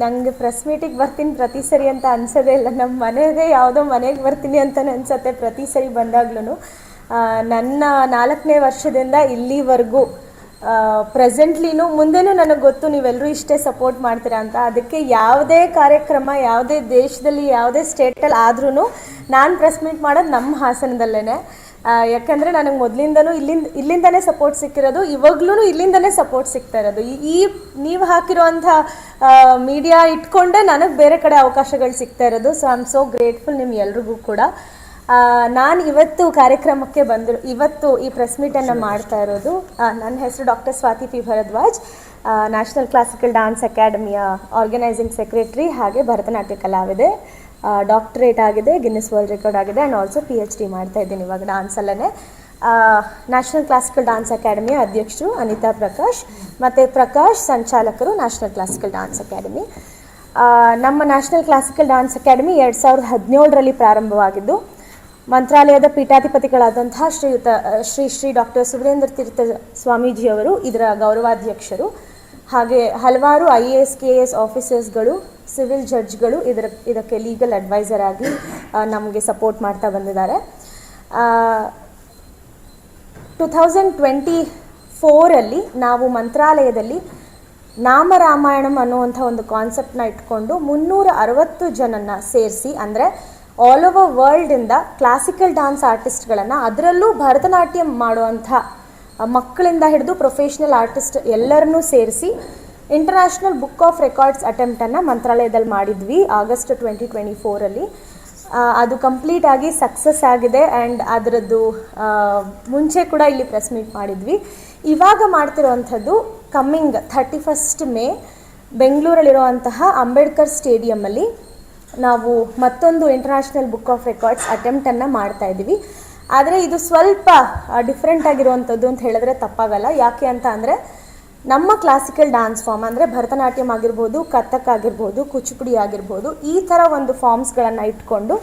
ನಂಗೆ ಪ್ರೆಸ್ ಮೀಟಿಗೆ ಬರ್ತೀನಿ ಪ್ರತಿ ಸರಿ ಅಂತ ಅನ್ಸೋದೇ ಇಲ್ಲ. ನಮ್ಮ ಮನೆಗೆ ಯಾವುದೋ ಮನೆಗೆ ಬರ್ತೀನಿ ಅಂತಲೇ ಅನ್ಸುತ್ತೆ ಪ್ರತಿ ಸರಿ ಬಂದಾಗ್ಲೂ. ನನ್ನ 4ನೇ ವರ್ಷದಿಂದ ಇಲ್ಲಿವರೆಗೂ ಪ್ರೆಸೆಂಟ್ಲಿನೂ ಮುಂದೆನೂ ನನಗೆ ಗೊತ್ತು ನೀವೆಲ್ಲರೂ ಇಷ್ಟೇ ಸಪೋರ್ಟ್ ಮಾಡ್ತೀರಾ ಅಂತ. ಅದಕ್ಕೆ ಯಾವುದೇ ಕಾರ್ಯಕ್ರಮ ಯಾವುದೇ ದೇಶದಲ್ಲಿ ಯಾವುದೇ ಸ್ಟೇಟಲ್ಲಿ ಆದ್ರೂ ನಾನು ಪ್ರೆಸ್ ಮೀಟ್ ಮಾಡೋದು ನಮ್ಮ ಹಾಸನದಲ್ಲೇ. ಯಾಕಂದರೆ ನನಗೆ ಮೊದಲಿಂದನೂ ಇಲ್ಲಿಂದನೇ ಸಪೋರ್ಟ್ ಸಿಕ್ಕಿರೋದು, ಇವಾಗ್ಲೂ ಇಲ್ಲಿಂದನೇ ಸಪೋರ್ಟ್ ಸಿಗ್ತಾ ಇರೋದು. ಈ ನೀವು ಹಾಕಿರೋಂಥ ಮೀಡಿಯಾ ಇಟ್ಕೊಂಡೇ ನನಗೆ ಬೇರೆ ಕಡೆ ಅವಕಾಶಗಳು ಸಿಗ್ತಾ ಇರೋದು. So I am so grateful ನಿಮ್ಗೆಲ್ರಿಗೂ ಕೂಡ. ನಾನು ಇವತ್ತು ಕಾರ್ಯಕ್ರಮಕ್ಕೆ ಇವತ್ತು ಈ ಪ್ರೆಸ್ ಮೀಟನ್ನು ಮಾಡ್ತಾ ಇರೋದು. ನನ್ನ ಹೆಸರು doctor Swati P Bharadwaj, national classical dance ಅಕಾಡೆಮಿಯ ಆರ್ಗನೈಸಿಂಗ್ ಸೆಕ್ರೆಟರಿ, ಹಾಗೆ ಭರತನಾಟ್ಯ ಕಲಾವಿದೆ. ಡಾಕ್ಟರೇಟ್ ಆಗಿದೆ, ಗಿನ್ನಿಸ್ ವರ್ಲ್ಡ್ ರೆಕಾರ್ಡ್ ಆಗಿದೆ, ಆ್ಯಂಡ್ ಆಲ್ಸೋ PhD ಮಾಡ್ತಾ ಇದ್ದೀನಿ ಇವಾಗ ಡಾನ್ಸಲ್ಲೇ. ನ್ಯಾಷನಲ್ ಕ್ಲಾಸಿಕಲ್ ಡಾನ್ಸ್ ಅಕಾಡೆಮಿಯ ಅಧ್ಯಕ್ಷರು ಅನಿತಾ ಪ್ರಕಾಶ್, ಮತ್ತು ಪ್ರಕಾಶ್ ಸಂಚಾಲಕರು ನ್ಯಾಷನಲ್ ಕ್ಲಾಸಿಕಲ್ ಡಾನ್ಸ್ ಅಕಾಡೆಮಿ. ನಮ್ಮ ನ್ಯಾಷನಲ್ ಕ್ಲಾಸಿಕಲ್ ಡಾನ್ಸ್ ಅಕಾಡೆಮಿ 2017ರಲ್ಲಿ ಪ್ರಾರಂಭವಾಗಿದ್ದು, ಮಂತ್ರಾಲಯದ ಪೀಠಾಧಿಪತಿಗಳಾದಂತಹ ಶ್ರೀ ಡಾಕ್ಟರ್ ಸುಬುಧೇಂದ್ರ ತೀರ್ಥ ಸ್ವಾಮೀಜಿಯವರು ಇದರ ಗೌರವಾಧ್ಯಕ್ಷರು. ಹಾಗೆ ಹಲವಾರು IAS KAS ಆಫೀಸರ್ಸ್ಗಳು, ಸಿವಿಲ್ ಜಡ್ಜ್ಗಳು ಇದಕ್ಕೆ ಲೀಗಲ್ ಅಡ್ವೈಸರ್ ಆಗಿ ನಮಗೆ ಸಪೋರ್ಟ್ ಮಾಡ್ತಾ ಬಂದಿದ್ದಾರೆ. 2024ರಲ್ಲಿ ನಾವು ಮಂತ್ರಾಲಯದಲ್ಲಿ ನಾಮರಾಮಾಯಣಂ ಅನ್ನುವಂಥ ಒಂದು ಕಾನ್ಸೆಪ್ಟನ್ನ ಇಟ್ಕೊಂಡು 360 ಜನನ್ನ ಸೇರಿಸಿ, ಅಂದರೆ ಆಲ್ ಓವರ್ ವರ್ಲ್ಡಿಂದ ಕ್ಲಾಸಿಕಲ್ ಡಾನ್ಸ್ ಆರ್ಟಿಸ್ಟ್ಗಳನ್ನು, ಅದರಲ್ಲೂ ಭರತನಾಟ್ಯಂ ಮಾಡುವಂಥ ಮಕ್ಕಳಿಂದ ಹಿಡಿದು ಪ್ರೊಫೆಷ್ನಲ್ ಆರ್ಟಿಸ್ಟ್ ಎಲ್ಲರನ್ನೂ ಸೇರಿಸಿ ಇಂಟರ್ನ್ಯಾಷನಲ್ ಬುಕ್ ಆಫ್ ರೆಕಾರ್ಡ್ಸ್ ಅಟೆಂಪ್ಟನ್ನು ಮಂತ್ರಾಲಯದಲ್ಲಿ ಮಾಡಿದ್ವಿ ಆಗಸ್ಟ್ 2024ರಲ್ಲಿ. ಅದು ಕಂಪ್ಲೀಟ್ ಆಗಿ ಸಕ್ಸಸ್ ಆಗಿದೆ. ಆ್ಯಂಡ್ ಅದರದ್ದು ಮುಂಚೆ ಕೂಡ ಇಲ್ಲಿ ಪ್ರೆಸ್ ಮೀಟ್ ಮಾಡಿದ್ವಿ. ಇವಾಗ ಮಾಡ್ತಿರೋವಂಥದ್ದು ಕಮ್ಮಿಂಗ್ 31 ಮೇ ಬೆಂಗಳೂರಲ್ಲಿರುವಂತಹ ಅಂಬೇಡ್ಕರ್ ಸ್ಟೇಡಿಯಮ್ಮಲ್ಲಿ ನಾವು ಮತ್ತೊಂದು ಇಂಟರ್ನ್ಯಾಷನಲ್ ಬುಕ್ ಆಫ್ ರೆಕಾರ್ಡ್ಸ್ ಅಟೆಂಪ್ಟನ್ನು ಮಾಡ್ತಾ ಇದ್ದೀವಿ. ಆದರೆ ಇದು ಸ್ವಲ್ಪ ಡಿಫ್ರೆಂಟ್ ಆಗಿರುವಂಥದ್ದು ಅಂತ ಹೇಳಿದ್ರೆ ತಪ್ಪಾಗಲ್ಲ. ಯಾಕೆ ಅಂತ ಅಂದರೆ ನಮ್ಮ ಕ್ಲಾಸಿಕಲ್ ಡಾನ್ಸ್ ಫಾರ್ಮ್ ಅಂದರೆ ಭರತನಾಟ್ಯಂ ಆಗಿರ್ಬೋದು, ಕಥಕ್ ಆಗಿರ್ಬೋದು, ಕೂಚಿಪುಡಿ ಆಗಿರ್ಬೋದು, ಈ ಥರ ಒಂದು ಫಾರ್ಮ್ಸ್ಗಳನ್ನು ಇಟ್ಕೊಂಡು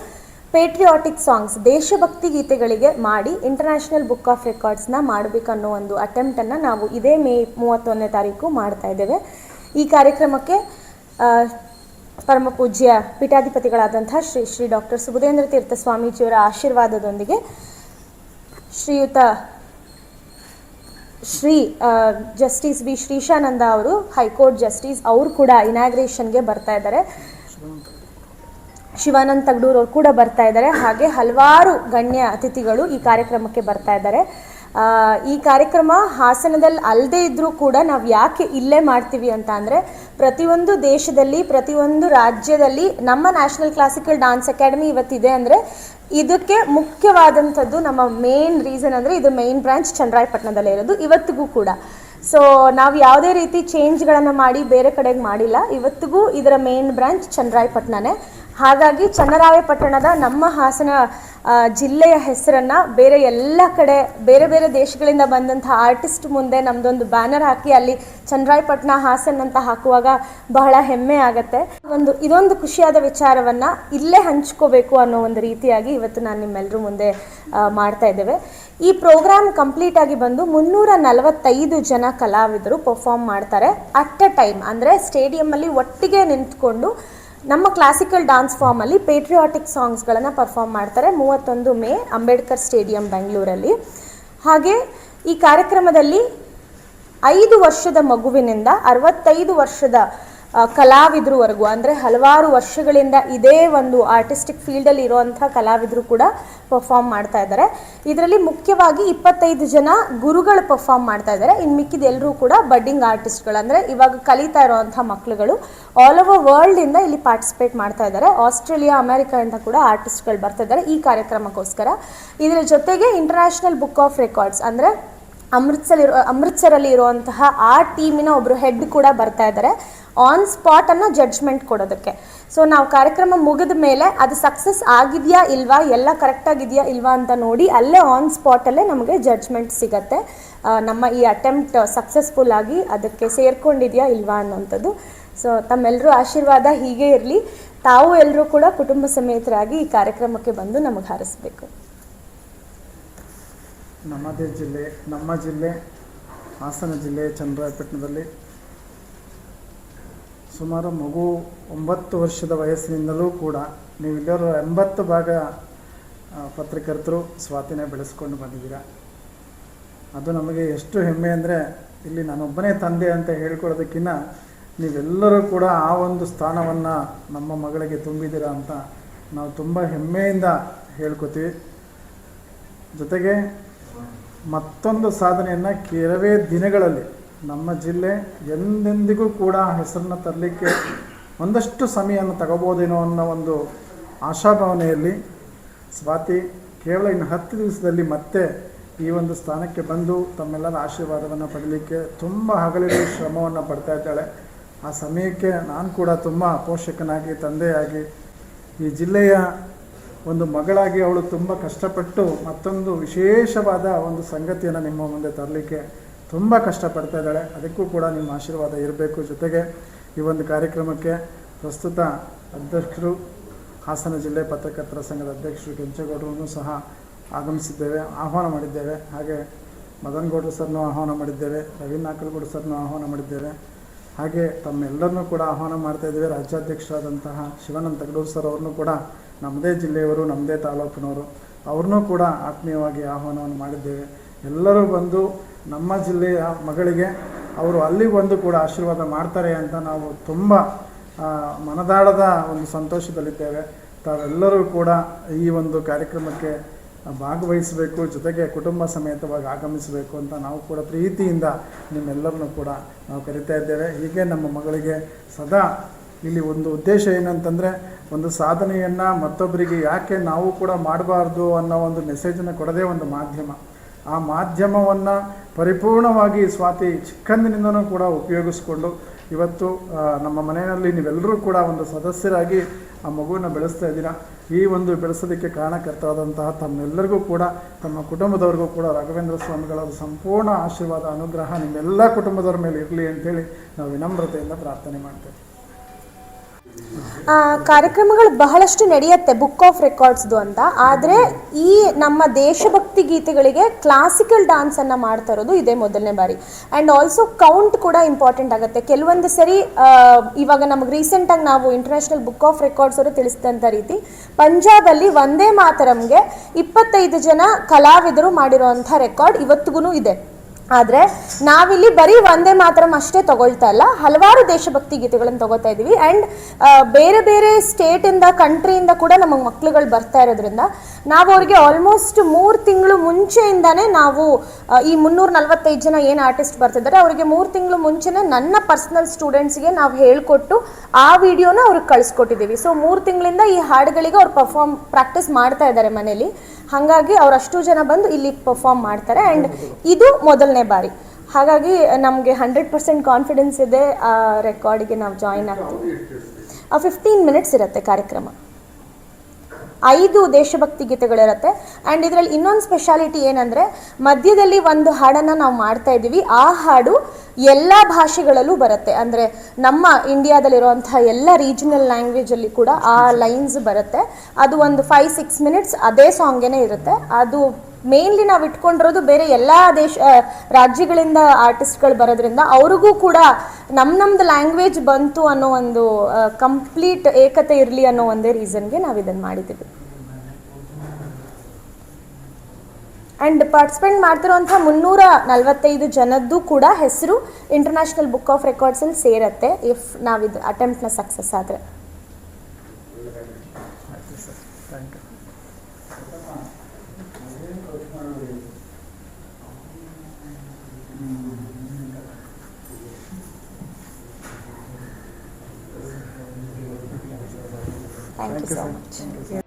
ಪೇಟ್ರಿಯಾಟಿಕ್ ಸಾಂಗ್ಸ್, ದೇಶಭಕ್ತಿ ಗೀತೆಗಳಿಗೆ ಮಾಡಿ ಇಂಟರ್ನ್ಯಾಷನಲ್ ಬುಕ್ ಆಫ್ ರೆಕಾರ್ಡ್ಸ್ನ ಮಾಡಬೇಕನ್ನೋ ಒಂದು ಅಟೆಂಪ್ಟನ್ನು ನಾವು ಇದೇ ಮೇ 31ನೇ ತಾರೀಕು ಮಾಡ್ತಾ ಇದ್ದೇವೆ. ಈ ಕಾರ್ಯಕ್ರಮಕ್ಕೆ ಪರಮ ಪೂಜ್ಯ ಪೀಠಾಧಿಪತಿಗಳಾದಂಥ ಶ್ರೀ ಡಾಕ್ಟರ್ ಸುಬುಧೇಂದ್ರ ತೀರ್ಥ ಸ್ವಾಮೀಜಿಯವರ ಆಶೀರ್ವಾದದೊಂದಿಗೆ ಶ್ರೀಯುತ ಜಸ್ಟಿಸ್ ವಿ ಶ್ರೀಶಾನಂದ ಅವರು, ಹೈಕೋರ್ಟ್ ಜಸ್ಟಿಸ್, ಅವರು ಕೂಡ ಇನಾಗ್ರೇಷನ್ಗೆ ಬರ್ತಾ ಇದ್ದಾರೆ. ಶಿವಾನಂದ್ ತಗಡೂರ್ ಅವರು ಕೂಡ ಬರ್ತಾ ಇದ್ದಾರೆ. ಹಾಗೆ ಹಲವಾರು ಗಣ್ಯ ಅತಿಥಿಗಳು ಈ ಕಾರ್ಯಕ್ರಮಕ್ಕೆ ಬರ್ತಾ ಇದ್ದಾರೆ. ಈ ಕಾರ್ಯಕ್ರಮ ಹಾಸನದಲ್ಲಿ ಅಲ್ಲದೆ ಇದ್ದರೂ ಕೂಡ ನಾವು ಯಾಕೆ ಇಲ್ಲೇ ಮಾಡ್ತೀವಿ ಅಂತ ಅಂದರೆ, ಪ್ರತಿಯೊಂದು ದೇಶದಲ್ಲಿ, ಪ್ರತಿಯೊಂದು ರಾಜ್ಯದಲ್ಲಿ ನಮ್ಮ ನ್ಯಾಷನಲ್ ಕ್ಲಾಸಿಕಲ್ ಡಾನ್ಸ್ ಅಕಾಡೆಮಿ ಇವತ್ತಿದೆ ಅಂದರೆ ಇದಕ್ಕೆ ಮುಖ್ಯವಾದಂಥದ್ದು ನಮ್ಮ ಮೇನ್ ರೀಸನ್ ಅಂದರೆ ಇದು ಮೇನ್ ಬ್ರಾಂಚ್ ಚನ್ನರಾಯಪಟ್ಟಣದಲ್ಲೇ ಇರೋದು ಇವತ್ತಿಗೂ ಕೂಡ. ಸೊ ನಾವು ಯಾವುದೇ ರೀತಿ ಚೇಂಜ್ಗಳನ್ನು ಮಾಡಿ ಬೇರೆ ಕಡೆಗೆ ಮಾಡಿಲ್ಲ. ಇವತ್ತಿಗೂ ಇದರ ಮೇನ್ ಬ್ರಾಂಚ್ ಚನ್ನರಾಯಪಟ್ಟಣನೇ. ಹಾಗಾಗಿ ಚನ್ನರಾಯಪಟ್ಟಣದ ನಮ್ಮ ಹಾಸನ ಜಿಲ್ಲೆಯ ಹೆಸರನ್ನು ಬೇರೆ ಎಲ್ಲ ಕಡೆ ಬೇರೆ ಬೇರೆ ದೇಶಗಳಿಂದ ಬಂದಂಥ ಆರ್ಟಿಸ್ಟ್ ಮುಂದೆ ನಮ್ಮದೊಂದು ಬ್ಯಾನರ್ ಹಾಕಿ ಅಲ್ಲಿ ಚನ್ನರಾಯಪಟ್ಟಣ ಹಾಸನ್ ಅಂತ ಹಾಕುವಾಗ ಬಹಳ ಹೆಮ್ಮೆ ಆಗುತ್ತೆ. ಇದೊಂದು ಖುಷಿಯಾದ ವಿಚಾರವನ್ನು ಇಲ್ಲೇ ಹಂಚ್ಕೋಬೇಕು ಅನ್ನೋ ಒಂದು ರೀತಿಯಾಗಿ ಇವತ್ತು ನಾನು ನಿಮ್ಮೆಲ್ಲರೂ ಮುಂದೆ ಮಾಡ್ತಾ ಇದ್ದೇವೆ. ಈ ಪ್ರೋಗ್ರಾಮ್ ಕಂಪ್ಲೀಟ್ ಆಗಿ ಬಂದು 345 ಜನ ಕಲಾವಿದರು ಪರ್ಫಾರ್ಮ್ ಮಾಡ್ತಾರೆ ಅಟ್ ಅ ಟೈಮ್. ಅಂದರೆ ಸ್ಟೇಡಿಯಮ್ಮಲ್ಲಿ ಒಟ್ಟಿಗೆ ನಿಂತ್ಕೊಂಡು ನಮ್ಮ ಕ್ಲಾಸಿಕಲ್ ಡಾನ್ಸ್ ಫಾರ್ಮಲ್ಲಿ ಪೇಟ್ರಿಯಾಟಿಕ್ ಸಾಂಗ್ಸ್ಗಳನ್ನು ಪರ್ಫಾರ್ಮ್ ಮಾಡ್ತಾರೆ 31 ಮೇ ಅಂಬೇಡ್ಕರ್ ಸ್ಟೇಡಿಯಂ ಬೆಂಗಳೂರಲ್ಲಿ. ಹಾಗೆ ಈ ಕಾರ್ಯಕ್ರಮದಲ್ಲಿ 5 ವರ್ಷದ ಮಗುವಿನಿಂದ 65 ವರ್ಷದ ಕಲಾವಿದರುವರೆಗೂ, ಅಂದರೆ ಹಲವಾರು ವರ್ಷಗಳಿಂದ ಇದೇ ಒಂದು ಆರ್ಟಿಸ್ಟಿಕ್ ಫೀಲ್ಡಲ್ಲಿ ಇರುವಂಥ ಕಲಾವಿದರು ಕೂಡ ಪರ್ಫಾರ್ಮ್ ಮಾಡ್ತಾ ಇದ್ದಾರೆ. ಇದರಲ್ಲಿ ಮುಖ್ಯವಾಗಿ 25 ಜನ ಗುರುಗಳು ಪರ್ಫಾರ್ಮ್ ಮಾಡ್ತಾ ಇದ್ದಾರೆ. ಇನ್ನು ಮಿಕ್ಕಿದ ಎಲ್ಲರೂ ಕೂಡ ಬಡ್ಡಿಂಗ್ ಆರ್ಟಿಸ್ಟ್ಗಳು, ಅಂದರೆ ಇವಾಗ ಕಲಿತಾ ಇರೋವಂಥ ಮಕ್ಕಳುಗಳು ಆಲ್ ಓವರ್ ವರ್ಲ್ಡಿಂದ ಇಲ್ಲಿ ಪಾರ್ಟಿಸಿಪೇಟ್ ಮಾಡ್ತಾ ಇದ್ದಾರೆ. ಆಸ್ಟ್ರೇಲಿಯಾ, ಅಮೆರಿಕದಿಂದ ಕೂಡ ಆರ್ಟಿಸ್ಟ್ಗಳು ಬರ್ತಾ ಇದ್ದಾರೆ ಈ ಕಾರ್ಯಕ್ರಮಕ್ಕೋಸ್ಕರ. ಇದರ ಜೊತೆಗೆ ಇಂಟರ್ನ್ಯಾಷನಲ್ ಬುಕ್ ಆಫ್ ರೆಕಾರ್ಡ್ಸ್, ಅಂದರೆ ಅಮೃತ್ಸರಲ್ಲಿ ಇರುವಂತಹ ಆ ಟೀಮಿನ ಒಬ್ಬರು ಹೆಡ್ ಕೂಡ ಬರ್ತಾ ಇದ್ದಾರೆ ಆನ್ ಸ್ಪಾಟನ್ನು ಜಡ್ಜ್ಮೆಂಟ್ ಕೊಡೋದಕ್ಕೆ. ಸೊ ನಾವು ಕಾರ್ಯಕ್ರಮ ಮುಗಿದ ಮೇಲೆ ಅದು ಸಕ್ಸಸ್ ಆಗಿದೆಯಾ ಇಲ್ವಾ, ಎಲ್ಲ ಕರೆಕ್ಟಾಗಿದೆಯಾ ಇಲ್ವಾ ಅಂತ ನೋಡಿ ಅಲ್ಲೇ ಆನ್ ಸ್ಪಾಟಲ್ಲೇ ನಮಗೆ ಜಡ್ಜ್ಮೆಂಟ್ ಸಿಗತ್ತೆ, ನಮ್ಮ ಈ ಅಟೆಂಪ್ಟ್ ಸಕ್ಸಸ್ಫುಲ್ ಆಗಿ ಅದಕ್ಕೆ ಸೇರ್ಕೊಂಡಿದೆಯಾ ಇಲ್ವಾ ಅನ್ನೋಂಥದ್ದು. ಸೊ ತಮ್ಮೆಲ್ಲರೂ ಆಶೀರ್ವಾದ ಹೀಗೆ ಇರಲಿ. ತಾವು ಎಲ್ಲರೂ ಕೂಡ ಕುಟುಂಬ ಸಮೇತರಾಗಿ ಈ ಕಾರ್ಯಕ್ರಮಕ್ಕೆ ಬಂದು ನಮಗೆ ಹಾರಿಸಬೇಕು. ನಮ್ಮ ಜಿಲ್ಲೆ ಹಾಸನ ಜಿಲ್ಲೆ ಚನ್ನರಾಯಪಟ್ಟಣದಲ್ಲಿ ಸುಮಾರು ಮಗು 9 ವರ್ಷದ ವಯಸ್ಸಿನಿಂದಲೂ ಕೂಡ ನೀವೆಲ್ಲರೂ 80 ಭಾಗ ಪತ್ರಕರ್ತರು ಸ್ವಾತಿನೇ ಬೆಳೆಸ್ಕೊಂಡು ಬಂದಿದ್ದೀರಾ. ಅದು ನಮಗೆ ಎಷ್ಟು ಹೆಮ್ಮೆ ಅಂದರೆ, ಇಲ್ಲಿ ನಾನೊಬ್ಬನೇ ತಂದೆ ಅಂತ ಹೇಳ್ಕೊಳ್ಳೋದಕ್ಕಿಂತ ನೀವೆಲ್ಲರೂ ಕೂಡ ಆ ಒಂದು ಸ್ಥಾನವನ್ನು ನಮ್ಮ ಮಗಳಿಗೆ ತುಂಬಿದ್ದೀರಾ ಅಂತ ನಾವು ತುಂಬ ಹೆಮ್ಮೆಯಿಂದ ಹೇಳ್ಕೊತೀವಿ. ಜೊತೆಗೆ ಮತ್ತೊಂದು ಸಾಧನೆಯನ್ನು ಕೆಲವೇ ದಿನಗಳಲ್ಲಿ ನಮ್ಮ ಜಿಲ್ಲೆ ಎಂದೆಂದಿಗೂ ಕೂಡ ಹೆಸರನ್ನು ತರಲಿಕ್ಕೆ ಒಂದಷ್ಟು ಸಮಯವನ್ನು ತಗೋಬೋದೇನೋ ಅನ್ನೋ ಒಂದು ಆಶಾಭಾವನೆಯಲ್ಲಿ ಸ್ವಾತಿ ಕೇವಲ ಇನ್ನು 10 ದಿವಸದಲ್ಲಿ ಮತ್ತೆ ಈ ಒಂದು ಸ್ಥಾನಕ್ಕೆ ಬಂದು ತಮ್ಮೆಲ್ಲರ ಆಶೀರ್ವಾದವನ್ನು ಪಡೀಲಿಕ್ಕೆ ತುಂಬ ಹಗಲಿರುಳು ಶ್ರಮವನ್ನು ಪಡ್ತಾ ಇದ್ದಾಳೆ. ಆ ಸಮಯಕ್ಕೆ ನಾನು ಕೂಡ ತುಂಬ ಪೋಷಕನಾಗಿ, ತಂದೆಯಾಗಿ, ಈ ಜಿಲ್ಲೆಯ ಒಂದು ಮಗಳಾಗಿ ಅವಳು ತುಂಬ ಕಷ್ಟಪಟ್ಟು ಮತ್ತೊಂದು ವಿಶೇಷವಾದ ಒಂದು ಸಂಗತಿಯನ್ನು ನಿಮ್ಮ ಮುಂದೆ ತರಲಿಕ್ಕೆ ತುಂಬ ಕಷ್ಟಪಡ್ತಾ ಇದ್ದಾಳೆ. ಅದಕ್ಕೂ ಕೂಡ ನಿಮ್ಮ ಆಶೀರ್ವಾದ ಇರಬೇಕು. ಜೊತೆಗೆ ಈ ಒಂದು ಕಾರ್ಯಕ್ರಮಕ್ಕೆ ಪ್ರಸ್ತುತ ಅಧ್ಯಕ್ಷರು, ಹಾಸನ ಜಿಲ್ಲೆ ಪತ್ರಕರ್ತರ ಸಂಘದ ಅಧ್ಯಕ್ಷರು ಕೆಂಚೇಗೌಡರನ್ನು ಸಹ ಆಗಮಿಸಿದ್ದೇವೆ, ಆಹ್ವಾನ ಮಾಡಿದ್ದೇವೆ. ಹಾಗೆ ಮದನ್ ಗೌಡ್ರು ಸರ್ನೂ ಆಹ್ವಾನ ಮಾಡಿದ್ದೇವೆ, ರವೀಂದ್ರ ನಾಕಲ್ಗೌಡ ಸರ್ನೂ ಆಹ್ವಾನ ಮಾಡಿದ್ದೇವೆ. ಹಾಗೆ ತಮ್ಮೆಲ್ಲರನ್ನೂ ಕೂಡ ಆಹ್ವಾನ ಮಾಡ್ತಾ ಇದ್ದೇವೆ. ರಾಜ್ಯಾಧ್ಯಕ್ಷರಾದಂತಹ ಶಿವಾನಂದ ತಗಡೂರು ಸರ್ ಅವ್ರನ್ನೂ ಕೂಡ ನಮ್ಮದೇ ಜಿಲ್ಲೆಯವರು, ನಮ್ಮದೇ ತಾಲೂಕಿನವರು, ಅವ್ರನ್ನೂ ಕೂಡ ಆತ್ಮೀಯವಾಗಿ ಆಹ್ವಾನವನ್ನು ಮಾಡಿದ್ದೇವೆ. ಎಲ್ಲರೂ ಬಂದು ನಮ್ಮ ಜಿಲ್ಲೆಯ ಮಗಳಿಗೆ ಅವರು ಅಲ್ಲಿಗೆ ಬಂದು ಕೂಡ ಆಶೀರ್ವಾದ ಮಾಡ್ತಾರೆ ಅಂತ ನಾವು ತುಂಬ ಮನದಾಳದ ಒಂದು ಸಂತೋಷದಲ್ಲಿದ್ದೇವೆ. ತಾವೆಲ್ಲರೂ ಕೂಡ ಈ ಒಂದು ಕಾರ್ಯಕ್ರಮಕ್ಕೆ ಭಾಗವಹಿಸಬೇಕು, ಜೊತೆಗೆ ಕುಟುಂಬ ಸಮೇತವಾಗಿ ಆಗಮಿಸಬೇಕು ಅಂತ ನಾವು ಕೂಡ ಪ್ರೀತಿಯಿಂದ ನಿಮ್ಮೆಲ್ಲರನ್ನೂ ಕೂಡ ನಾವು ಕರಿತಾ ಇದ್ದೇವೆ. ಹೀಗೆ ನಮ್ಮ ಮಗಳಿಗೆ ಸದಾ ಇಲ್ಲಿ ಒಂದು ಉದ್ದೇಶ ಏನಂತಂದರೆ, ಒಂದು ಸಾಧನೆಯನ್ನು ಮತ್ತೊಬ್ಬರಿಗೆ ಯಾಕೆ ನಾವು ಕೂಡ ಮಾಡಬಾರ್ದು ಅನ್ನೋ ಒಂದು ಮೆಸೇಜನ್ನು ಕೊಡೋದೇ ಒಂದು ಮಾಧ್ಯಮ. ಆ ಮಾಧ್ಯಮವನ್ನು ಪರಿಪೂರ್ಣವಾಗಿ ಸ್ವಾತಿ ಚಿಕ್ಕಂದಿನಿಂದನೂ ಕೂಡ ಉಪಯೋಗಿಸ್ಕೊಂಡು ಇವತ್ತು ನಮ್ಮ ಮನೆಯಲ್ಲಿ ನೀವೆಲ್ಲರೂ ಕೂಡ ಒಂದು ಸದಸ್ಯರಾಗಿ ಆ ಮಗುವನ್ನು ಬೆಳೆಸ್ತಾ ಇದ್ದೀರಾ. ಈ ಒಂದು ಬೆಳೆಸೋದಕ್ಕೆ ಕಾರಣಕರ್ತವಾದಂತಹ ತಮ್ಮೆಲ್ಲರಿಗೂ ಕೂಡ, ತಮ್ಮ ಕುಟುಂಬದವ್ರಿಗೂ ಕೂಡ ರಾಘವೇಂದ್ರ ಸ್ವಾಮಿಗಳ ಸಂಪೂರ್ಣ ಆಶೀರ್ವಾದ, ಅನುಗ್ರಹ ನಿಮ್ಮೆಲ್ಲ ಕುಟುಂಬದವ್ರ ಮೇಲೆ ಇರಲಿ ಅಂತೇಳಿ ನಾವು ವಿನಮ್ರತೆಯಿಂದ ಪ್ರಾರ್ಥನೆ ಮಾಡ್ತೇವೆ. ಕಾರ್ಯಕ್ರಮಗಳು ಬಹಳಷ್ಟು ನಡೆಯುತ್ತೆ ಬುಕ್ ಆಫ್ ರೆಕಾರ್ಡ್ಸ್ದು ಅಂತ. ಆದರೆ ಈ ನಮ್ಮ ದೇಶಭಕ್ತಿ ಗೀತೆಗಳಿಗೆ ಕ್ಲಾಸಿಕಲ್ ಡ್ಯಾನ್ಸನ್ನು ಮಾಡ್ತಾ ಇರೋದು ಇದೇ ಮೊದಲನೇ ಬಾರಿ. ಆ್ಯಂಡ್ ಆಲ್ಸೋ ಕೌಂಟ್ ಕೂಡ ಇಂಪಾರ್ಟೆಂಟ್ ಆಗುತ್ತೆ. ಕೆಲವೊಂದು ಸರಿ ಇವಾಗ ನಮಗೆ ರೀಸೆಂಟಾಗಿ ನಾವು ಇಂಟರ್ನ್ಯಾಷನಲ್ ಬುಕ್ ಆಫ್ ರೆಕಾರ್ಡ್ಸ್ ಅವರು ತಿಳಿಸಿದಂಥ ರೀತಿ ಪಂಜಾಬಲ್ಲಿ ವಂದೇ ಮಾತರಂಗೆ 25 ಜನ ಕಲಾವಿದರು ಮಾಡಿರೋವಂಥ ರೆಕಾರ್ಡ್ ಇವತ್ತಿಗೂ ಇದೆ. ಆದರೆ ನಾವಿಲ್ಲಿ ಬರೀ ವಂದೇ ಮಾತರಂ ಅಷ್ಟೇ ತಗೊಳ್ತಾ ಇಲ್ಲ, ಹಲವಾರು ದೇಶಭಕ್ತಿ ಗೀತೆಗಳನ್ನು ತಗೋತಾ ಇದ್ದೀವಿ. ಆ್ಯಂಡ್ ಬೇರೆ ಬೇರೆ ಸ್ಟೇಟಿಂದ, ಕಂಟ್ರಿಯಿಂದ ಕೂಡ ನಮ್ಮ ಮಕ್ಳುಗಳು ಬರ್ತಾ ಇರೋದ್ರಿಂದ ನಾವು ಅವ್ರಿಗೆ ಆಲ್ಮೋಸ್ಟ್ 3 ತಿಂಗಳು ಮುಂಚೆಯಿಂದಾನೇ ನಾವು ಈ 345 ಜನ ಏನು ಆರ್ಟಿಸ್ಟ್ ಬರ್ತಿದ್ದಾರೆ ಅವರಿಗೆ 3 ತಿಂಗಳು ಮುಂಚೆನೇ ನನ್ನ ಪರ್ಸ್ನಲ್ ಸ್ಟೂಡೆಂಟ್ಸ್ಗೆ ನಾವು ಹೇಳ್ಕೊಟ್ಟು ಆ ವಿಡಿಯೋನ ಅವ್ರಿಗೆ ಕಳಿಸ್ಕೊಟ್ಟಿದ್ದೀವಿ. ಸೊ 3 ತಿಂಗಳಿಂದ ಈ ಹಾಡುಗಳಿಗೆ ಅವ್ರು ಪ್ರಾಕ್ಟೀಸ್ ಮಾಡ್ತಾ ಇದ್ದಾರೆ ಮನೇಲಿ. ಹಾಗಾಗಿ ಅವರಷ್ಟು ಜನ ಬಂದು ಇಲ್ಲಿ ಪರ್ಫಾರ್ಮ್ ಮಾಡ್ತಾರೆ. ಆ್ಯಂಡ್ ಇದು ಮೊದಲನೇ ಬಾರಿ. ಹಾಗಾಗಿ ನಮಗೆ 100% ಕಾನ್ಫಿಡೆನ್ಸ್ ಇದೆ ಆ ರೆಕಾರ್ಡಿಗೆ ನಾವು ಜಾಯಿನ್ ಆಗ್ತೀವಿ. 15 ಮಿನಿಟ್ಸ್ ಇರುತ್ತೆ ಕಾರ್ಯಕ್ರಮ. 5 ದೇಶಭಕ್ತಿ ಗೀತೆಗಳಿರುತ್ತೆ. ಆ್ಯಂಡ್ ಇದರಲ್ಲಿ ಇನ್ನೊಂದು ಸ್ಪೆಷಾಲಿಟಿ ಏನಂದರೆ, ಮಧ್ಯದಲ್ಲಿ ಒಂದು ಹಾಡನ್ನು ನಾವು ಮಾಡ್ತಾ ಇದ್ದೀವಿ. ಆ ಹಾಡು ಎಲ್ಲ ಭಾಷೆಗಳಲ್ಲೂ ಬರುತ್ತೆ. ಅಂದರೆ ನಮ್ಮ ಇಂಡಿಯಾದಲ್ಲಿರುವಂಥ ಎಲ್ಲ ರೀಜನಲ್ ಲ್ಯಾಂಗ್ವೇಜಲ್ಲಿ ಕೂಡ ಆ ಲೈನ್ಸ್ ಬರುತ್ತೆ. ಅದು ಒಂದು 5-6 ಮಿನಿಟ್ಸ್ ಅದೇ ಸಾಂಗೇನೆ ಇರುತ್ತೆ. ಅದು ಮೇನ್ಲಿ ನಾವು ಇಟ್ಕೊಂಡಿರೋದು ಬೇರೆ ಎಲ್ಲ ರಾಜ್ಯಗಳಿಂದ ಆರ್ಟಿಸ್ಟ್ಗಳು ಬರೋದ್ರಿಂದ ಅವ್ರಿಗೂ ಕೂಡ ನಮ್ಮದು ಲ್ಯಾಂಗ್ವೇಜ್ ಬಂತು ಅನ್ನೋ ಒಂದು ಕಂಪ್ಲೀಟ್ ಏಕತೆ ಇರಲಿ ಅನ್ನೋ ಒಂದೇ ರೀಸನ್ಗೆ ನಾವು ಇದನ್ನು ಮಾಡಿದ್ದೀವಿ. ಆ್ಯಂಡ್ ಪಾರ್ಟಿಸಿಪೇಟ್ ಮಾಡ್ತಿರೋಂಥ 345 ಜನದ್ದು ಕೂಡ ಹೆಸರು ಇಂಟರ್ನ್ಯಾಷನಲ್ ಬುಕ್ ಆಫ್ ರೆಕಾರ್ಡ್ಸಲ್ಲಿ ಸೇರುತ್ತೆ, ಇಫ್ ನಾವಿದು ಅಟೆಂಪ್ಟ್ನ ಸಕ್ಸಸ್ ಆದರೆ. Thank you so much.